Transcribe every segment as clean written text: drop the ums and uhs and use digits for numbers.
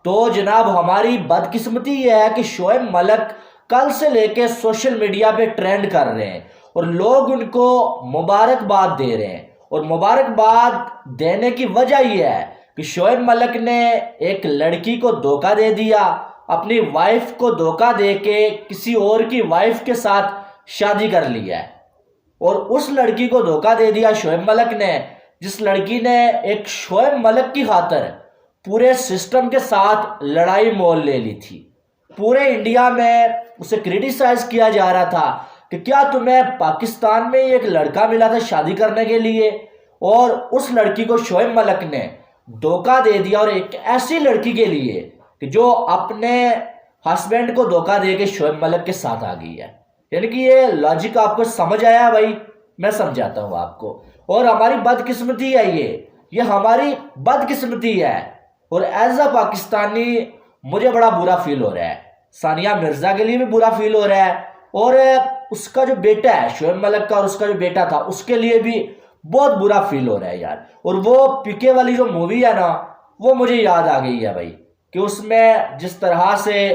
तो जनाब हमारी बदकिस्मती यह है कि शोएब मलिक कल से लेके सोशल मीडिया पे ट्रेंड कर रहे हैं और लोग उनको मुबारकबाद दे रहे हैं। और मुबारकबाद देने की वजह यह है कि शोएब मलिक ने एक लड़की को धोखा दे दिया, अपनी वाइफ को धोखा दे के किसी और की वाइफ के साथ शादी कर लिया है। और उस लड़की को धोखा दे दिया शोएब मलिक ने, जिस लड़की ने एक शोएब मलिक की खातिर पूरे सिस्टम के साथ लड़ाई मोल ले ली थी। पूरे इंडिया में उसे क्रिटिसाइज किया जा रहा था कि क्या तुम्हें पाकिस्तान में एक लड़का मिला था शादी करने के लिए, और उस लड़की को शोएब मलिक ने धोखा दे दिया। और एक ऐसी लड़की के लिए कि जो अपने हस्बैंड को धोखा दे के शोएब मलिक के साथ आ गई है। यानी कि ये लॉजिक आपको समझ आया भाई? मैं समझाता हूँ आपको। और हमारी बदकिस्मती है ये हमारी बदकिस्मती है। और एज अ पाकिस्तानी मुझे बड़ा बुरा फील हो रहा है, सानिया मिर्जा के लिए भी बुरा फील हो रहा है, और उसका जो बेटा है शोएब मलिक का और उसका जो बेटा था उसके लिए भी बहुत बुरा फील हो रहा है यार। और वो पीके वाली जो मूवी है ना, वो मुझे याद आ गई है भाई, कि उसमें जिस तरह से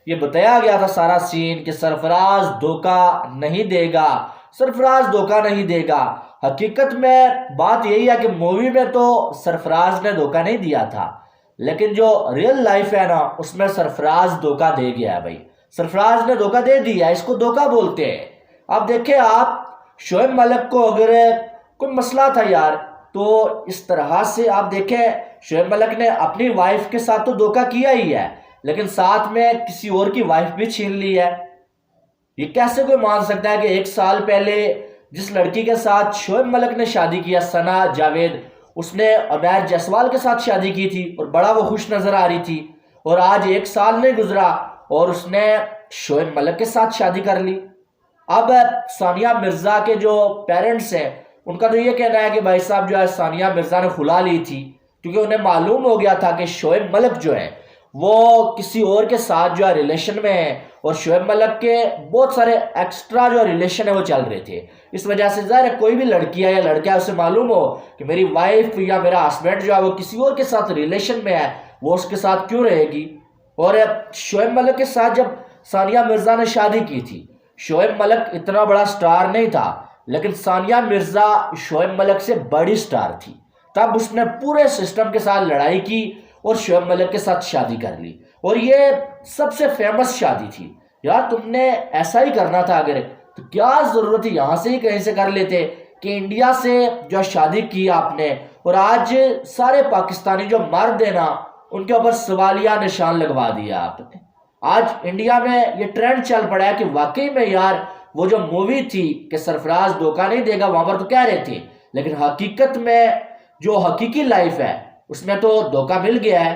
ये बताया गया था सारा सीन कि सरफराज धोखा नहीं देगा, सरफराज धोखा नहीं देगा। हकीकत में बात यही है कि मूवी में तो सरफराज ने धोखा नहीं दिया था, लेकिन जो रियल लाइफ है ना उसमें सरफराज धोखा दे गया है भाई। सरफराज ने धोखा दे दिया, इसको धोखा बोलते हैं। अब देखें आप, शोएब मलिक को अगर कोई मसला था यार, तो इस तरह से आप देखें शोएब मलिक ने अपनी वाइफ के साथ तो धोखा किया ही है, लेकिन साथ में किसी और की वाइफ भी छीन ली है। ये कैसे कोई मान सकता है कि 1 साल पहले जिस लड़की के साथ शोएब मलिक ने शादी किया, सना जावेद, उसने उमैर जायसवाल के साथ शादी की थी और बड़ा वो खुश नजर आ रही थी, और आज 1 साल नहीं गुजरा और उसने शोएब मलिक के साथ शादी कर ली। अब सानिया मिर्जा के जो पेरेंट्स हैं उनका तो ये कहना है कि भाई साहब जो है सानिया मिर्जा ने खुला ली थी, क्योंकि उन्हें मालूम हो गया था कि शोएब मलिक जो है वो किसी और के साथ जो है रिलेशन में है, और शोएब मलिक के बहुत सारे एक्स्ट्रा जो रिलेशन है वो चल रहे थे। इस वजह से ज़ाहिर है कोई भी लड़की है या लड़का है उसे मालूम हो कि मेरी वाइफ या मेरा हस्बैंड जो है वो किसी और के साथ रिलेशन में है, वो उसके साथ क्यों रहेगी। और शोएब मलिक के साथ जब सानिया मिर्जा ने शादी की थी, शोएब मलिक इतना बड़ा स्टार नहीं था, लेकिन सानिया मिर्जा शोएब मलिक से बड़ी स्टार थी। तब उसने पूरे सिस्टम के साथ लड़ाई की और शोएब मलिक के साथ शादी कर ली, और ये सबसे फेमस शादी थी। यार तुमने ऐसा ही करना था, अगर तो क्या जरूरत थी यहाँ से ही कहीं से कर लेते कि इंडिया से जो शादी की आपने, और आज सारे पाकिस्तानी जो मर्द है ना उनके ऊपर सवालिया निशान लगवा दिया आपने। आज इंडिया में ये ट्रेंड चल पड़ा है कि वाकई में यार वो जो मूवी थी कि सरफराज धोखा नहीं देगा, वहां पर तो कह रहे थे, लेकिन हकीकत में जो हकीकी लाइफ है उसमें तो धोखा मिल गया है।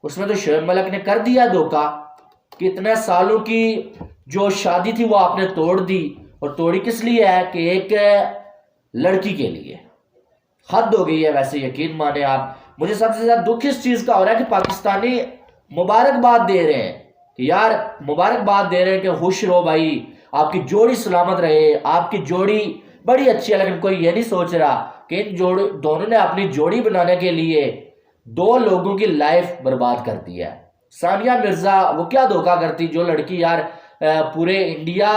उसमें तो शोएब मलिक ने कर दिया धोखा, कितने सालों की जो शादी थी वो आपने तोड़ दी, और तोड़ी किस लिए है कि एक लड़की के लिए। हद हो गई है वैसे, यकीन माने आप। मुझे सबसे ज्यादा दुख इस चीज का हो रहा है कि पाकिस्तानी मुबारकबाद दे रहे हैं कि यार मुबारकबाद दे रहे हैं कि खुश रहो भाई, आपकी जोड़ी सलामत रहे, आपकी जोड़ी बड़ी अच्छी है। लेकिन कोई ये नहीं सोच रहा कि इन दोनों ने अपनी जोड़ी बनाने के लिए 2 लोगों की लाइफ बर्बाद कर दी है। सानिया मिर्जा वो क्या धोखा करती, जो लड़की यार पूरे इंडिया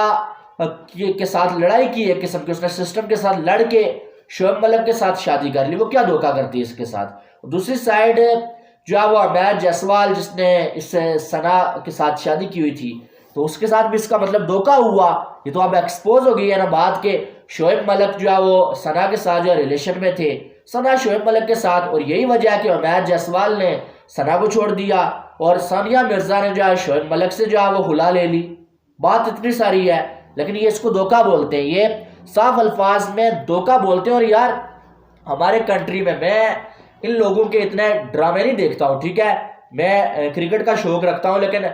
के साथ लड़ाई की एक किस्म की, उसने सिस्टम के साथ लड़ के शोएब मलिक के साथ शादी कर ली, वो क्या धोखा करती है इसके साथ। दूसरी साइड जो है वो उमैर जायसवाल जिसने इस सना के साथ शादी की हुई थी, तो उसके साथ भी इसका मतलब धोखा हुआ। ये तो अब एक्सपोज हो गई है ना बात के शोएब मलिक जो है वो सना के साथ जो रिलेशन में थे, सना शोएब मलिक के साथ, और यही वजह है कि उमैर जायसवाल ने सना को छोड़ दिया और सानिया मिर्जा ने जो है शोएब मलिक से जो है वो खुला ले ली। बात इतनी सारी है, लेकिन ये इसको धोखा बोलते हैं, ये साफ अल्फाज में धोखा बोलते हैं। और यार हमारे कंट्री में मैं इन लोगों के इतने ड्रामे नहीं देखता हूँ, ठीक है, मैं क्रिकेट का शौक रखता हूँ, लेकिन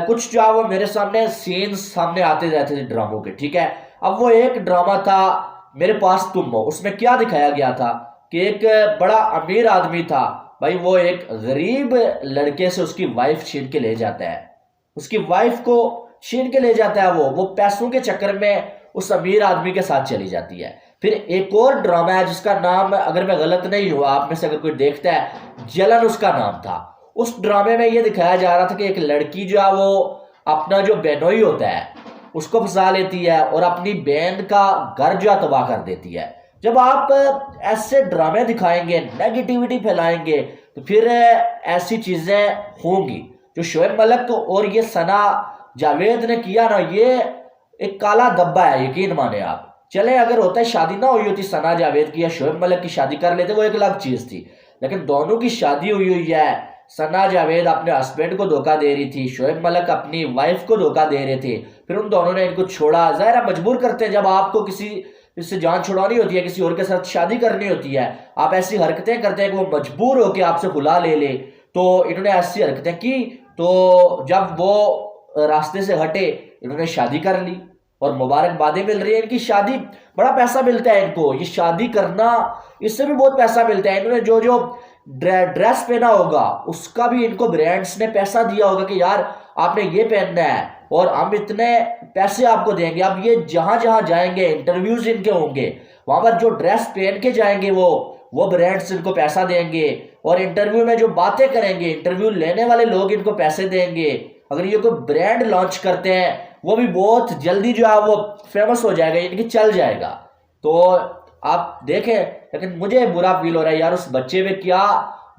कुछ जो है वो मेरे सामने सीन्स सामने आते रहते थे ड्रामों के, ठीक है। अब वो एक ड्रामा था मेरे पास तुम हो, उसमें क्या दिखाया गया था कि एक बड़ा अमीर आदमी था भाई, वो एक गरीब लड़के से उसकी वाइफ छीन के ले जाता है, उसकी वाइफ को छीन के ले जाता है, वो पैसों के चक्कर में उस अमीर आदमी के साथ चली जाती है। फिर एक और ड्रामा है जिसका नाम, अगर मैं गलत नहीं हुआ, आप में से अगर कोई देखता है, जलन उसका नाम था। उस ड्रामे में ये दिखाया जा रहा था कि एक लड़की जो है वो अपना जो बहनोई होता है उसको फंसा लेती है और अपनी बहन का घर जो है तबाह कर देती है। जब आप ऐसे ड्रामे दिखाएंगे, नेगेटिविटी फैलाएंगे, तो फिर ऐसी चीजें होंगी। जो शोएब मलिक और ये सना जावेद ने किया ना, ये एक काला धब्बा है, यकीन माने आप। चले अगर होता है शादी ना हुई होती सना जावेद की या शोएब मलिक की शादी कर लेते, वो एक अलग चीज थी, लेकिन दोनों की शादी हुई है। सना जावेद अपने हस्बैंड को धोखा दे रही थी, शोएब मलिक अपनी वाइफ को धोखा दे रहे थे, फिर उन दोनों ने इनको छोड़ा। जाहिर है मजबूर करते हैं, जब आपको किसी इससे जान छुड़ानी होती है, किसी और के साथ शादी करनी होती है, आप ऐसी हरकतें करते हैं कि वो मजबूर होकर आपसे खुला ले ले। तो इन्होंने ऐसी हरकतें की, तो जब वो रास्ते से हटे इन्होंने शादी कर ली और मुबारकबादें मिल रही है। इनकी शादी, बड़ा पैसा मिलता है इनको, ये शादी करना इससे भी बहुत पैसा मिलता है। इन्होंने जो जो ड्रेस पहना होगा उसका भी इनको ब्रांड्स ने पैसा दिया होगा कि यार आपने ये पहनना है और हम इतने पैसे आपको देंगे। अब ये जहां जहां जाएंगे, इंटरव्यूज इनके होंगे, वहां पर जो ड्रेस पहन के जाएंगे वो ब्रांड्स इनको पैसा देंगे, और इंटरव्यू में जो बातें करेंगे इंटरव्यू लेने वाले लोग इनको पैसे देंगे। अगर ये कोई ब्रांड लॉन्च करते हैं वो भी बहुत जल्दी जो है वो फेमस हो जाएगा, इनकी चल जाएगा। तो आप देखें, लेकिन मुझे बुरा फील हो रहा है यार, उस बच्चे पे क्या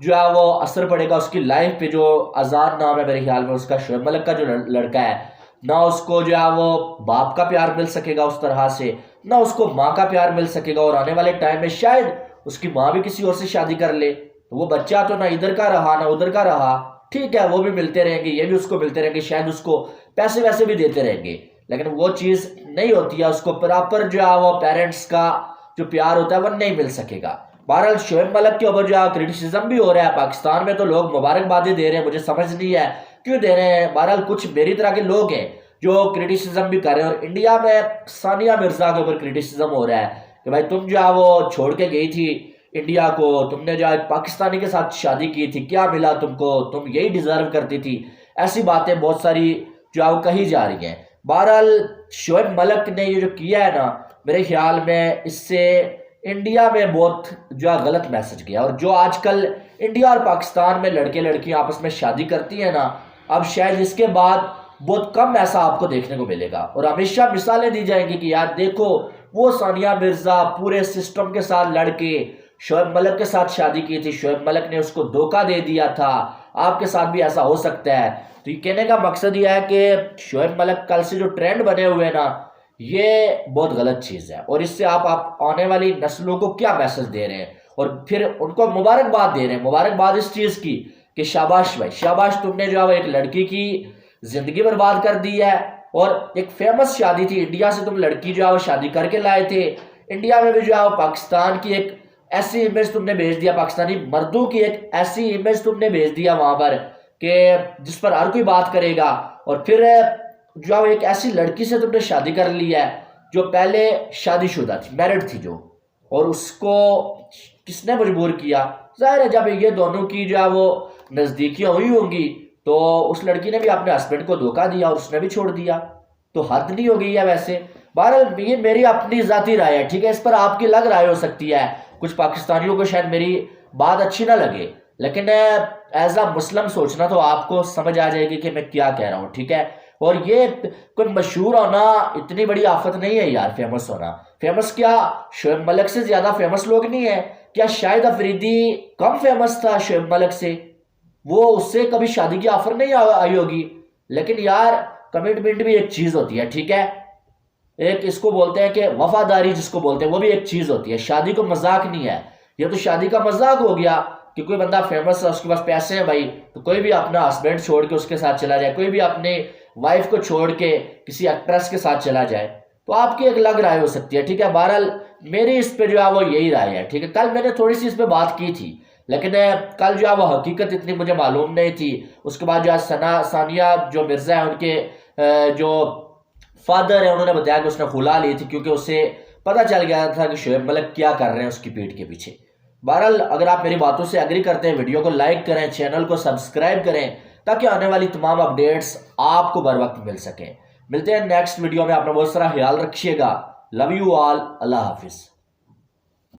जो है वो असर पड़ेगा उसकी लाइफ पे। जो अजान नाम है मेरे ख्याल में उसका, शोएब मलिक का जो लड़का है ना, उसको जो है वो बाप का प्यार मिल सकेगा उस तरह से, ना उसको माँ का प्यार मिल सकेगा, और आने वाले टाइम में शायद उसकी माँ भी किसी और से शादी कर ले, तो वो बच्चा तो ना इधर का रहा ना उधर का रहा। ठीक है, वो भी मिलते रहेंगे, ये भी उसको मिलते रहेंगे, शायद उसको पैसे वैसे भी देते रहेंगे, लेकिन वो चीज नहीं होती है। उसको प्रॉपर जो है वो पेरेंट्स का जो प्यार होता है वो नहीं मिल सकेगा। बहरहाल शोएब मलिक के ऊपर जो क्रिटिसिज्म भी हो रहा है पाकिस्तान में, तो लोग मुबारकबादी दे रहे हैं, मुझे समझ नहीं है क्यों दे रहे हैं। बहरहाल कुछ मेरी तरह के लोग हैं जो क्रिटिसिज्म भी कर रहे हैं, और इंडिया में सानिया मिर्जा के ऊपर क्रिटिसिज्म हो रहा है कि भाई तुम जो है वो छोड़ के गई थी इंडिया को, तुमने जो है पाकिस्तानी के साथ शादी की थी, क्या मिला तुमको, तुम यही डिजर्व करती थी। ऐसी बातें बहुत सारी जो है वो कही जा रही हैं। बहरहाल शोएब मलिक ने ये जो किया है ना, मेरे ख्याल में इससे इंडिया में बहुत जो है गलत मैसेज गया। और जो आजकल इंडिया और पाकिस्तान में लड़के लड़कियां आपस में शादी करती हैं ना, अब शायद इसके बाद बहुत कम ऐसा आपको देखने को मिलेगा, और हमेशा मिसालें दी जाएंगी कि यार देखो वो सानिया मिर्जा पूरे सिस्टम के साथ लड़के शोएब मलिक के साथ शादी की थी, शोएब मलिक ने उसको धोखा दे दिया था, आपके साथ भी ऐसा हो सकता है। तो ये कहने का मकसद यह है कि शोएब मलिक कल से जो ट्रेंड बने हुए हैं ना, ये बहुत गलत चीज़ है, और इससे आप आने वाली नस्लों को क्या मैसेज दे रहे हैं, और फिर उनको मुबारकबाद दे रहे हैं। मुबारकबाद इस चीज़ की कि शाबाश भाई शाबाश, तुमने जो है एक लड़की की जिंदगी बर्बाद कर दी है, और एक फेमस शादी थी इंडिया से, तुम लड़की जो है वो शादी करके लाए थे। इंडिया में भी जो है पाकिस्तान की एक ऐसी इमेज तुमने भेज दिया, पाकिस्तानी मर्दों की एक ऐसी इमेज तुमने भेज दिया वहां पर कि जिस पर हर कोई बात करेगा, और फिर जो है एक ऐसी लड़की से तुमने शादी कर ली है जो पहले शादीशुदा थी, मैरिड थी जो, और उसको किसने मजबूर किया? जाहिर है जब ये दोनों की जो है वो नजदीकियां हुई होंगी तो उस लड़की ने भी अपने हस्बैंड को धोखा दिया और उसने भी छोड़ दिया, तो हद नहीं हो गई है वैसे। बहरहाल ये मेरी अपनी जाती राय है, ठीक है, इस पर आपकी अलग राय हो सकती है, कुछ पाकिस्तानियों को शायद मेरी बात अच्छी ना लगे, लेकिन एज अ मुस्लिम सोचना तो आपको समझ आ जाएगी कि मैं क्या कह रहा हूँ, ठीक है। और ये कोई मशहूर होना इतनी बड़ी आफत नहीं है यार, फेमस होना। फेमस क्या शोएब मलिक से ज्यादा फेमस लोग नहीं है क्या? शाहिद अफरीदी कम फेमस था शोएब मलिक से, वो उससे कभी शादी की ऑफर नहीं आई होगी, लेकिन यार कमिटमेंट भी एक चीज होती है, ठीक है। एक इसको बोलते हैं कि वफादारी जिसको बोलते हैं, वो भी एक चीज होती है। शादी को मजाक नहीं है, ये तो शादी का मजाक हो गया कि कोई बंदा फेमस है, उसके पास पैसे हैं भाई, तो कोई भी अपना हस्बैंड छोड़ के उसके साथ चला जाए, कोई भी अपने वाइफ को छोड़ के किसी एक्ट्रेस के साथ चला जाए, तो आपकी एक अलग राय हो सकती है, ठीक है। बहरहाल मेरी इस पे जो है वो यही राय है, ठीक है। कल मैंने थोड़ी सी इस पे बात की थी, लेकिन कल जो है वो हकीकत इतनी मुझे मालूम नहीं थी। उसके बाद जो है सानिया जो मिर्जा है उनके जो फादर है उन्होंने बताया कि उसने खुला ली थी क्योंकि उसे पता चल गया था कि शोएब मलिक क्या कर रहे हैं उसकी पीठ के पीछे। बहरहाल अगर आप मेरी बातों से एग्री करते हैं, वीडियो को लाइक करें, चैनल को सब्सक्राइब करें ताकि आने वाली तमाम अपडेट्स आपको बर वक्त मिल सकें। मिलते हैं नेक्स्ट वीडियो में, अपना बहुत सारा ख्याल रखिएगा। Love you all, Allah Hafiz.